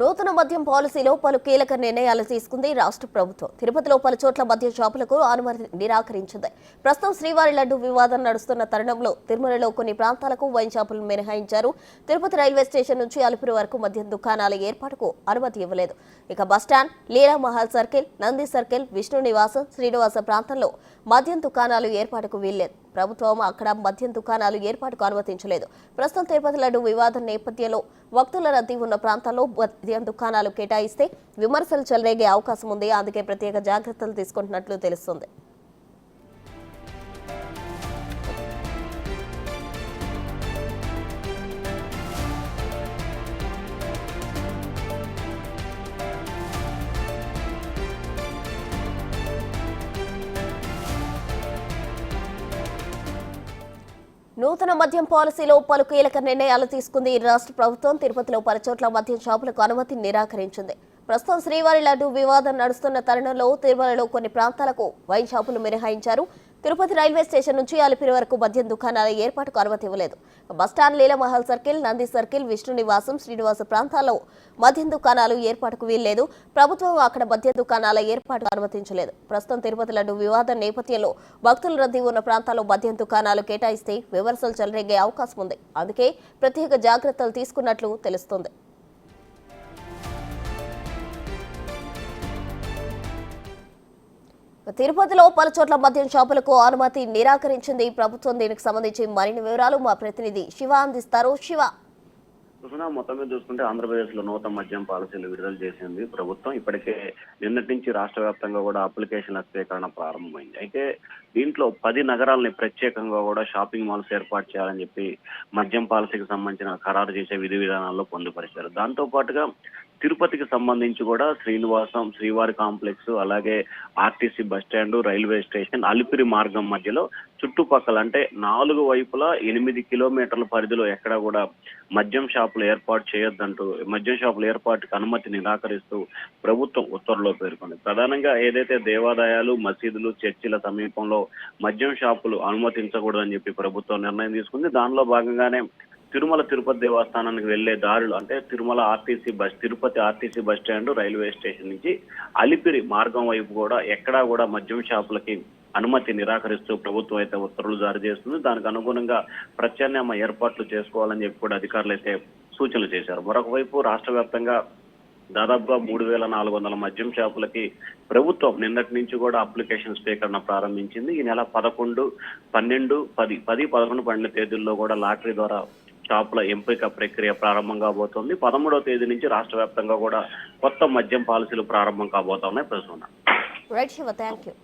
నూతన మద్యం పాలసీలో పలు కీలక నిర్ణయాలు తీసుకుంది రాష్ట్ర ప్రభుత్వం. తిరుపతిలో పలు చోట్ల మద్యం షాపులకు అనుమతి నిరాకరించింది. ప్రస్తుతం శ్రీవారి లడ్డు వివాదం నడుస్తున్న తరుణంలో తిరుమలలో కొన్ని ప్రాంతాలకు వైన్ షాపులు మినహాయించారు. తిరుపతి రైల్వే స్టేషన్ నుంచి అలిపిరి వరకు మద్యం దుకాణాల ఏర్పాటుకు అనుమతి ఇవ్వలేదు. ఇక బస్టాండ్, లీలా మహల్ సర్కిల్, నంది సర్కిల్, విష్ణు నివాసం, శ్రీనివాస ప్రాంతంలో మద్యం దుకాణాలు ఏర్పాటుకు వీల్లేదు. ప్రభుత్వం అక్కడ మద్యం దుకాణాలు ఏర్పాటుకు అనుమతించలేదు. ప్రస్తుతం తిరుపతి లడ్డు వివాదం నేపథ్యంలో భక్తుల రద్దీ ఉన్న ప్రాంతాల్లో మద్యం దుకాణాలు కేటాయిస్తే విమర్శలు చెలరేగే అవకాశం ఉంది. అందుకే ప్రత్యేక జాగ్రత్తలు తీసుకుంటున్నట్లు తెలుస్తుంది. నూతన మద్యం పాలసీలో పలు కీలక నిర్ణయాలు తీసుకుంది రాష్ట్ర ప్రభుత్వం. తిరుపతిలో పలు చోట్ల మద్యం షాపులకు అనుమతి నిరాకరించింది. ప్రస్తుతం శ్రీవారి లడ్డు వివాదం నడుస్తున్న తరుణంలో తిరుమలలో కొన్ని ప్రాంతాలకు వైన్ షాపులు మినహాయించారు. తిరుపతి రైల్వే స్టేషన్ నుంచి అలిపిరి వరకు మద్యం దుకాణాల ఏర్పాటుకు అనుమతి ఇవ్వలేదు. Bus stand, Leela Mahal circle, Nandi circle, Vishnu నివాసం, శ్రీనివాస ప్రాంతాల్లో మద్యం దుకాణాలు ఏర్పాటుకు వీల్లేదు. ప్రభుత్వం అక్కడ మద్యం దుకాణాల ఏర్పాటుకు అనుమతించలేదు. ప్రస్తుతం తిరుపతి లడ్డు వివాదం నేపథ్యంలో భక్తుల రద్దీ ఉన్న ప్రాంతాల్లో మద్యం దుకాణాలు కేటాయిస్తే విమర్శలు చెలరేగే అవకాశం ఉంది. అందుకే ప్రత్యేక జాగ్రత్తలు తీసుకున్నట్లు తెలుస్తోంది. తిరుపతిలో పలు చోట్ల మద్యం షాపులకు అనుమతి నిరాకరించింది ప్రభుత్వం. దీనికి సంబంధించి మరిన్ని వివరాలు మా ప్రతినిధి శివ అందిస్తారు. శివ, మొత్తం మీద చూసుకుంటే ఆంధ్రప్రదేశ్ లో నూతన మద్యం పాలసీలు విడుదల చేసింది ప్రభుత్వం. ఇప్పటికే నిన్నటి నుంచి రాష్ట్ర వ్యాప్తంగా కూడా అప్లికేషన్ల స్వీకరణ ప్రారంభమైంది. అయితే దీంట్లో 10 నగరాలని ప్రత్యేకంగా కూడా షాపింగ్ మాల్స్ ఏర్పాటు చేయాలని చెప్పి మద్యం పాలసీకి సంబంధించిన ఖరారు చేసే విధి విధానాల్లో పొందుపరిచారు. దాంతో పాటుగా తిరుపతికి సంబంధించి కూడా శ్రీనివాసం, శ్రీవారి కాంప్లెక్స్, అలాగే RTC bus stand, railway station, Alipiri మార్గం మధ్యలో చుట్టుపక్కల అంటే 4 వైపులా 8 కిలోమీటర్ల పరిధిలో ఎక్కడ కూడా మద్యం షాపులు ఏర్పాటు చేయొద్దంటూ, మద్యం షాపుల ఏర్పాటుకు అనుమతి నిరాకరిస్తూ ప్రభుత్వం ఉత్తర్వులో పేర్కొంది. ప్రధానంగా ఏదైతే దేవాలయాలు, మసీదులు, చర్చిల సమీపంలో మద్యం షాపులు అనుమతించకూడదని చెప్పి ప్రభుత్వం నిర్ణయం తీసుకుంది. దానిలో భాగంగానే తిరుపతి దేవస్థానానికి వెళ్లే దారులు అంటే Tirupati RTC bus stand, railway station నుంచి అలిపిరి మార్గం వైపు కూడా ఎక్కడా కూడా మద్యం షాపులకి అనుమతి నిరాకరిస్తూ ప్రభుత్వం అయితే ఉత్తర్వులు జారీ చేస్తుంది. దానికి అనుగుణంగా ప్రత్యామ్నాయ ఏర్పాట్లు చేసుకోవాలని చెప్పి కూడా అధికారులు అయితే సూచనలు చేశారు. మరొక వైపు రాష్ట్ర వ్యాప్తంగా దాదాపుగా 3400 మద్యం షాపులకి ప్రభుత్వం నిన్నటి నుంచి కూడా అప్లికేషన్ స్వీకరణ ప్రారంభించింది. ఈ నెల 11, 12, 10, 11, 12 తేదీల్లో కూడా లాటరీ ద్వారా షాపుల ఎంపిక ప్రక్రియ ప్రారంభం కాబోతోంది. 13వ తేదీ నుంచి రాష్ట్ర వ్యాప్తంగా కూడా కొత్త మద్యం పాలసీలు ప్రారంభం కాబోతున్నాయి. ప్రస్తుతం రైట్ శివ, థాంక్యూ.